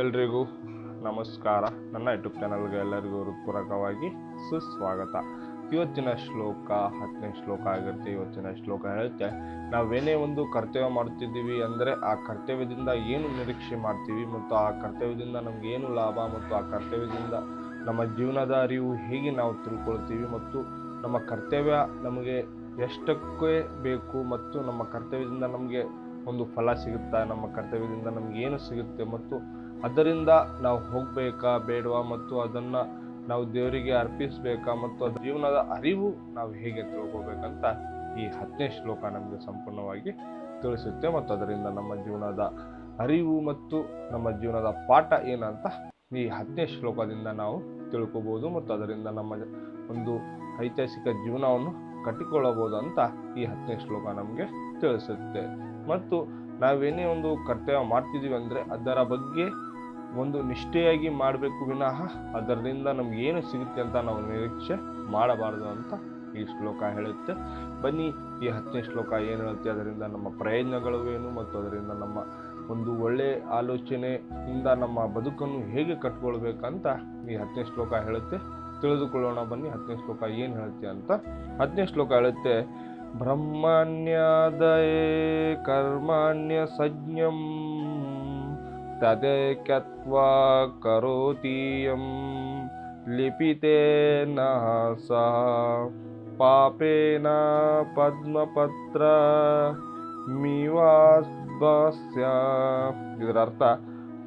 ಎಲ್ರಿಗೂ ನಮಸ್ಕಾರ. ನನ್ನ ಯೂಟ್ಯೂಬ್ ಚಾನಲ್ಗೆ ಎಲ್ಲರಿಗೂ ಹೃತ್ಪೂರ್ವಕವಾಗಿ ಸುಸ್ವಾಗತ. ಇವತ್ತಿನ ಶ್ಲೋಕ 10ನೇ ಶ್ಲೋಕ ಆಗಿರುತ್ತೆ. ಇವತ್ತಿನ ಶ್ಲೋಕ ಹೇಳುತ್ತೆ, ನಾವೇನೇ ಒಂದು ಕರ್ತವ್ಯ ಮಾಡ್ತಿದ್ದೀವಿ ಅಂದರೆ ಆ ಕರ್ತವ್ಯದಿಂದ ಏನು ನಿರೀಕ್ಷೆ ಮಾಡ್ತೀವಿ ಮತ್ತು ಆ ಕರ್ತವ್ಯದಿಂದ ನಮ್ಗೆ ಏನು ಲಾಭ ಮತ್ತು ಆ ಕರ್ತವ್ಯದಿಂದ ನಮ್ಮ ಜೀವನದ ಅರಿವು ಹೇಗೆ ನಾವು ತಿಳ್ಕೊಳ್ತೀವಿ ಮತ್ತು ನಮ್ಮ ಕರ್ತವ್ಯ ನಮಗೆ ಎಷ್ಟಕ್ಕೆ ಬೇಕು ಮತ್ತು ನಮ್ಮ ಕರ್ತವ್ಯದಿಂದ ನಮಗೆ ಒಂದು ಫಲ ಸಿಗುತ್ತಾ, ನಮ್ಮ ಕರ್ತವ್ಯದಿಂದ ನಮ್ಗೆ ಏನು ಸಿಗುತ್ತೆ ಮತ್ತು ಅದರಿಂದ ನಾವು ಹೋಗಬೇಕಾ ಬೇಡವಾ ಮತ್ತು ಅದನ್ನು ನಾವು ದೇವರಿಗೆ ಅರ್ಪಿಸಬೇಕಾ ಮತ್ತು ಅದರ ಜೀವನದ ಅರಿವು ನಾವು ಹೇಗೆ ತಿಳ್ಕೊಬೇಕಂತ ಈ 10ನೇ ಶ್ಲೋಕ ನಮಗೆ ಸಂಪೂರ್ಣವಾಗಿ ತಿಳಿಸುತ್ತೆ. ಮತ್ತು ಅದರಿಂದ ನಮ್ಮ ಜೀವನದ ಅರಿವು ಮತ್ತು ನಮ್ಮ ಜೀವನದ ಪಾಠ ಏನಂತ ಈ 10ನೇ ಶ್ಲೋಕದಿಂದ ನಾವು ತಿಳ್ಕೊಬೋದು ಮತ್ತು ಅದರಿಂದ ನಮ್ಮ ಒಂದು ಐತಿಹಾಸಿಕ ಜೀವನವನ್ನು ಕಟ್ಟಿಕೊಳ್ಳಬಹುದು ಅಂತ ಈ 10ನೇ ಶ್ಲೋಕ ನಮಗೆ ತಿಳಿಸುತ್ತೆ. ಮತ್ತು ನಾವೇನೇ ಒಂದು ಕರ್ತವ್ಯ ಮಾಡ್ತಿದ್ದೀವಿ ಅಂದರೆ ಅದರ ಬಗ್ಗೆ ಒಂದು ನಿಷ್ಠೆಯಾಗಿ ಮಾಡಬೇಕು ವಿನಃ ಅದರಿಂದ ನಮ್ಗೆ ಏನು ಸಿಗುತ್ತೆ ಅಂತ ನಾವು ನಿರೀಕ್ಷೆ ಮಾಡಬಾರ್ದು ಅಂತ ಈ ಶ್ಲೋಕ ಹೇಳುತ್ತೆ. ಬನ್ನಿ ಈ 10ನೇ ಶ್ಲೋಕ ಏನು ಹೇಳುತ್ತೆ, ಅದರಿಂದ ನಮ್ಮ ಪ್ರಯೋಜನಗಳು ಏನು ಮತ್ತು ಅದರಿಂದ ನಮ್ಮ ಒಂದು ಒಳ್ಳೆ ಆಲೋಚನೆಯಿಂದ ನಮ್ಮ ಬದುಕನ್ನು ಹೇಗೆ ಕಟ್ಕೊಳ್ಬೇಕಂತ ಈ 10ನೇ ಶ್ಲೋಕ ಹೇಳುತ್ತೆ. ತಿಳಿದುಕೊಳ್ಳೋಣ ಬನ್ನಿ 10ನೇ ಶ್ಲೋಕ ಏನು ಹೇಳುತ್ತೆ ಅಂತ. 10ನೇ ಶ್ಲೋಕ ಹೇಳುತ್ತೆ, ಬ್ರಹ್ಮಣ್ಯಾದಯೇ ಕರ್ಮಣ್ಯ ಸಜ್ಞಂ ತದೇಕತ್ವಾ ಕರೋತೀಯಂ ಲಿಪಿತೇನ ಸಹ ಪಾಪೇನ ಪದ್ಮಪತ್ರ ಮಿವಾಸ್ಯ. ಇದರ ಅರ್ಥ,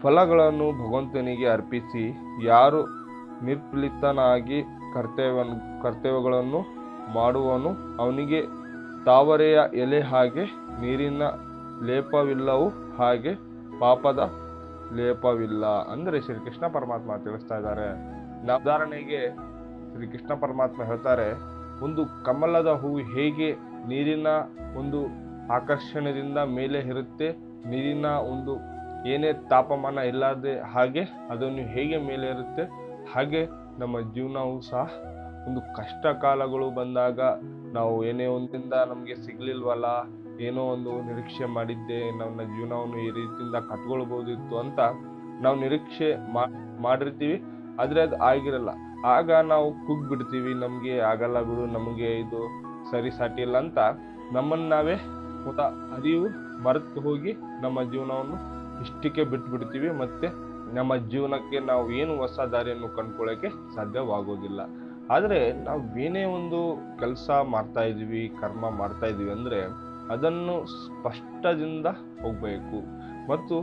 ಫಲಗಳನ್ನು ಭಗವಂತನಿಗೆ ಅರ್ಪಿಸಿ ಯಾರು ನಿರ್ಫಲಿತನಾಗಿ ಕರ್ತವ್ಯಗಳನ್ನು ಮಾಡುವನು ಅವನಿಗೆ ತಾವರೆಯ ಎಲೆ ಹಾಗೆ ನೀರಿನ ಲೇಪವಿಲ್ಲವೂ ಹಾಗೆ ಪಾಪದ ಲೇಪವಿಲ್ಲ. ಅಂದರೆ ಶ್ರೀಕೃಷ್ಣ ಪರಮಾತ್ಮ ತಿಳಿಸ್ತಾ ಇದ್ದಾರೆ. ಉದಾಹರಣೆಗೆ ಶ್ರೀಕೃಷ್ಣ ಪರಮಾತ್ಮ ಹೇಳ್ತಾರೆ, ಒಂದು ಕಮಲದ ಹೂವು ಹೇಗೆ ನೀರಿನ ಒಂದು ಆಕರ್ಷಣೆಯಿಂದ ಮೇಲೆ ಇರುತ್ತೆ, ನೀರಿನ ಒಂದು ಏನೇ ತಾಪಮಾನ ಇಲ್ಲದೆ ಹಾಗೆ ಅದನ್ನು ಹೇಗೆ ಮೇಲೆ ಇರುತ್ತೆ, ಹಾಗೆ ನಮ್ಮ ಜೀವನವೂ ಸಹ ಒಂದು ಕಷ್ಟ ಕಾಲಗಳು ಬಂದಾಗ ನಾವು ಏನೇ ಒಂದಿಂದ ನಮಗೆ ಸಿಗ್ಲಿಲ್ವಲ್ಲ, ಏನೋ ಒಂದು ನಿರೀಕ್ಷೆ ಮಾಡಿದ್ದೆ, ನನ್ನ ಜೀವನವನ್ನು ಈ ರೀತಿಯಿಂದ ಕಟ್ಕೊಳ್ಬೋದಿತ್ತು ಅಂತ ನಾವು ನಿರೀಕ್ಷೆ ಮಾಡಿರ್ತೀವಿ, ಆದರೆ ಅದು ಆಗಿರಲ್ಲ. ಆಗ ನಾವು ಕುಗ್ಬಿಡ್ತೀವಿ, ನಮಗೆ ಆಗಲ್ಲ ಬಿಡು, ನಮಗೆ ಇದು ಸರಿ ಸಾಟಿ ಇಲ್ಲ ಅಂತ ನಮ್ಮನ್ನು ನಾವೇ ಅರಿವು ಮರೆತು ಹೋಗಿ ನಮ್ಮ ಜೀವನವನ್ನು ಇಷ್ಟಕ್ಕೆ ಬಿಟ್ಬಿಡ್ತೀವಿ. ಮತ್ತೆ ನಮ್ಮ ಜೀವನಕ್ಕೆ ನಾವು ಏನು ಹೊಸ ದಾರಿಯನ್ನು ಕಂಡುಕೊಳ್ಳೋಕ್ಕೆ ಸಾಧ್ಯವಾಗೋದಿಲ್ಲ. ಆದರೆ ನಾವು ಏನೇ ಒಂದು ಕೆಲಸ ಮಾಡ್ತಾ ಇದ್ದೀವಿ, ಕರ್ಮ ಮಾಡ್ತಾ ಇದ್ದೀವಿ ಅಂದರೆ ಅದನ್ನು ಸ್ಪಷ್ಟದಿಂದ ಹೋಗಬೇಕು. ಮತ್ತು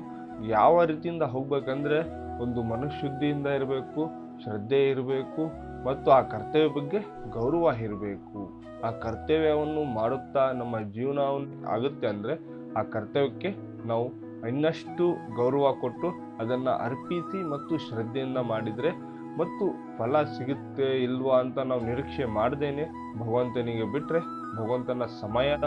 ಯಾವ ರೀತಿಯಿಂದ ಹೋಗ್ಬೇಕಂದ್ರೆ ಒಂದು ಮನಃಶುದ್ಧಿಯಿಂದ ಇರಬೇಕು, ಶ್ರದ್ಧೆ ಇರಬೇಕು ಮತ್ತು ಆ ಕರ್ತವ್ಯ ಬಗ್ಗೆ ಗೌರವ ಇರಬೇಕು. ಆ ಕರ್ತವ್ಯವನ್ನು ಮಾಡುತ್ತಾ ನಮ್ಮ ಜೀವನ ಆಗುತ್ತೆ ಅಂದರೆ ಆ ಕರ್ತವ್ಯಕ್ಕೆ ನಾವು ಇನ್ನಷ್ಟು ಗೌರವ ಕೊಟ್ಟು ಅದನ್ನು ಅರ್ಪಿಸಿ ಮತ್ತು ಶ್ರದ್ಧೆಯಿಂದ ಮಾಡಿದರೆ ಮತ್ತು ಫಲ ಸಿಗುತ್ತೆ ಇಲ್ವಾ ಅಂತ ನಾವು ನಿರೀಕ್ಷೆ ಮಾಡ್ದೇನೆ ಭಗವಂತನಿಗೆ ಬಿಟ್ಟರೆ ಭಗವಂತನ ಸಮಯದ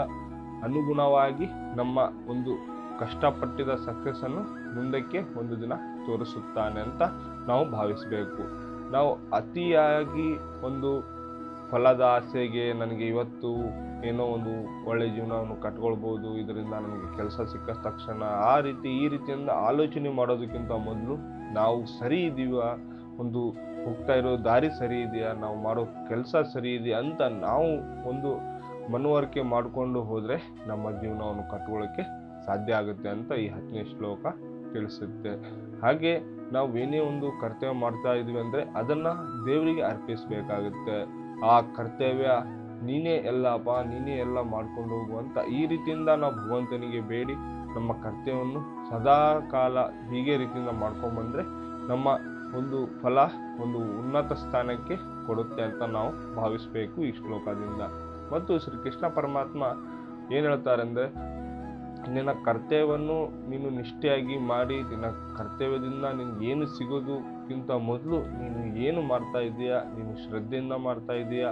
ಅನುಗುಣವಾಗಿ ನಮ್ಮ ಒಂದು ಕಷ್ಟಪಟ್ಟಿದ ಸಕ್ಸಸ್ಸನ್ನು ಮುಂದಕ್ಕೆ ಒಂದು ದಿನ ತೋರಿಸುತ್ತಾನೆ ಅಂತ ನಾವು ಭಾವಿಸಬೇಕು. ನಾವು ಅತಿಯಾಗಿ ಒಂದು ಫಲದ ಆಸೆಗೆ ನನಗೆ ಇವತ್ತು ಏನೋ ಒಂದು ಒಳ್ಳೆ ಜೀವನವನ್ನು ಕಟ್ಕೊಳ್ಬೋದು, ಇದರಿಂದ ನನಗೆ ಕೆಲಸ ಸಿಕ್ಕ ತಕ್ಷಣ ಈ ರೀತಿಯಿಂದ ಆಲೋಚನೆ ಮಾಡೋದಕ್ಕಿಂತ ಮೊದಲು ನಾವು ಸರಿ ಇದೀವ, ಒಂದು ಹೋಗ್ತಾ ಇರೋ ದಾರಿ ಸರಿ ಇದೆಯಾ, ನಾವು ಮಾಡೋ ಕೆಲಸ ಸರಿ ಇದೆಯಾ ಅಂತ ನಾವು ಒಂದು ಮನವರಿಕೆ ಮಾಡಿಕೊಂಡು ಹೋದರೆ ನಮ್ಮ ಜೀವನವನ್ನು ಕಟ್ಕೊಳ್ಳೋಕ್ಕೆ ಸಾಧ್ಯ ಆಗುತ್ತೆ ಅಂತ ಈ 10ನೇ ಶ್ಲೋಕ ತಿಳಿಸುತ್ತೆ. ಹಾಗೆ ನಾವು ಏನೇ ಒಂದು ಕರ್ತವ್ಯ ಮಾಡ್ತಾ ಇದ್ವಿ ಅಂದರೆ ಅದನ್ನು ದೇವರಿಗೆ ಅರ್ಪಿಸಬೇಕಾಗುತ್ತೆ. ಆ ಕರ್ತವ್ಯ ನೀನೇ ಎಲ್ಲಪ್ಪ, ನೀನೇ ಎಲ್ಲ ಮಾಡ್ಕೊಂಡು ಹೋಗುವಂತ ಈ ರೀತಿಯಿಂದ ನಾವು ಭಗವಂತನಿಗೆ ಬೇಡಿ ನಮ್ಮ ಕರ್ತವ್ಯವನ್ನು ಸದಾ ಕಾಲ ಹೀಗೆ ರೀತಿಯಿಂದ ಮಾಡ್ಕೊಂಡ್ಬಂದ್ರೆ ನಮ್ಮ ಒಂದು ಫಲ ಒಂದು ಉನ್ನತ ಸ್ಥಾನಕ್ಕೆ ಕೊಡುತ್ತೆ ಅಂತ ನಾವು ಭಾವಿಸಬೇಕು ಈ ಶ್ಲೋಕದಿಂದ. ಮತ್ತು ಶ್ರೀಕೃಷ್ಣ ಪರಮಾತ್ಮ ಏನು ಹೇಳ್ತಾರೆ ಅಂದರೆ, ನಿನ್ನ ಕರ್ತವ್ಯವನ್ನು ನೀನು ನಿಷ್ಠೆಯಾಗಿ ಮಾಡಿ ನಿನ್ನ ಕರ್ತವ್ಯದಿಂದ ನಿನ್ಗೆ ಏನು ಸಿಗೋದಕ್ಕಿಂತ ಮೊದಲು ನೀನು ಏನು ಮಾಡ್ತಾ ಇದೆಯಾ, ನೀನು ಶ್ರದ್ಧೆಯಿಂದ ಮಾಡ್ತಾ ಇದೆಯಾ,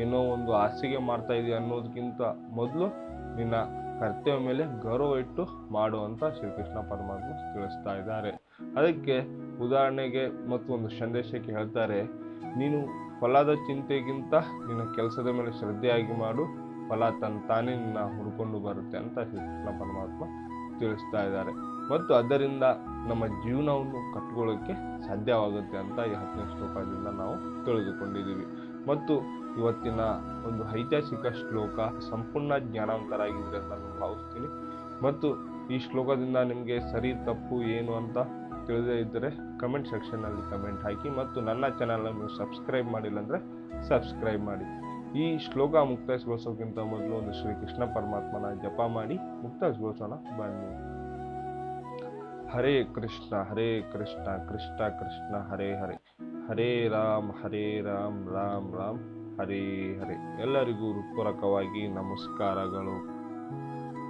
ಏನೋ ಒಂದು ಆಸೆಗೆ ಮಾಡ್ತಾ ಇದೆಯಾ ಅನ್ನೋದಕ್ಕಿಂತ ಮೊದಲು ನಿನ್ನ ಕರ್ತವ್ಯ ಮೇಲೆ ಗೌರವ ಇಟ್ಟು ಮಾಡು ಅಂತ ಶ್ರೀಕೃಷ್ಣ ಪರಮಾತ್ಮ ತಿಳಿಸ್ತಾ ಇದ್ದಾರೆ. ಅದಕ್ಕೆ ಉದಾಹರಣೆಗೆ ಮತ್ತು ಒಂದು ಸಂದೇಶಕ್ಕೆ ಹೇಳ್ತಾರೆ, ನೀನು ಫಲದ ಚಿಂತೆಗಿಂತ ನಿನ್ನ ಕೆಲಸದ ಮೇಲೆ ಶ್ರದ್ಧೆಯಾಗಿ ಮಾಡು, ಫಲ ತಾನೇ ನಿನ್ನ ಹುಡ್ಕೊಂಡು ಬರುತ್ತೆ ಅಂತ ಶ್ರೀಕೃಷ್ಣ ಪರಮಾತ್ಮ ತಿಳಿಸ್ತಾ ಇದ್ದಾರೆ. ಮತ್ತು ಅದರಿಂದ ನಮ್ಮ ಜೀವನವನ್ನು ಕಟ್ಕೊಳ್ಳೋಕ್ಕೆ ಸಾಧ್ಯವಾಗುತ್ತೆ ಅಂತ ಈ 10ನೇ ಶ್ಲೋಕದಿಂದ ನಾವು ತಿಳಿದುಕೊಂಡಿದ್ದೀವಿ. ಮತ್ತು ಇವತ್ತಿನ ಒಂದು ಐತಿಹಾಸಿಕ ಶ್ಲೋಕ ಸಂಪೂರ್ಣ ಜ್ಞಾನವಂತರಾಗಿದ್ರೆ ಅಂತ ನಾನು ಭಾವಿಸ್ತೀನಿ. ಮತ್ತು ಈ ಶ್ಲೋಕದಿಂದ ನಿಮಗೆ ಸರಿ ತಪ್ಪು ಏನು ಅಂತ ತಿಳಿದೇ ಇದ್ದರೆ ಕಮೆಂಟ್ ಸೆಕ್ಷನ್ನಲ್ಲಿ ಕಮೆಂಟ್ ಹಾಕಿ. ಮತ್ತು ನನ್ನ ಚಾನಲನ್ನು ಸಬ್ಸ್ಕ್ರೈಬ್ ಮಾಡಿಲ್ಲ ಅಂದರೆ ಸಬ್ಸ್ಕ್ರೈಬ್ ಮಾಡಿ. ಈ ಶ್ಲೋಕ ಮುಕ್ತಾಯಗೊಳಿಸೋಕ್ಕಿಂತ ಮೊದಲು ಒಂದು ಶ್ರೀಕೃಷ್ಣ ಪರಮಾತ್ಮನ ಜಪ ಮಾಡಿ ಮುಕ್ತಾಯಗೊಳಿಸೋಣ ಬನ್ನಿ. ಹರೇ ಕೃಷ್ಣ ಕೃಷ್ಣ ಕೃಷ್ಣ ಹರೇ ಹರೇ, ಹರೇ ರಾಮ್ ರಾಮ್ ರಾಮ್ ಹರೇ ಹರೇ. ಎಲ್ಲರಿಗೂ ಹೃತ್ಪೂರ್ವಕವಾಗಿ ನಮಸ್ಕಾರಗಳು.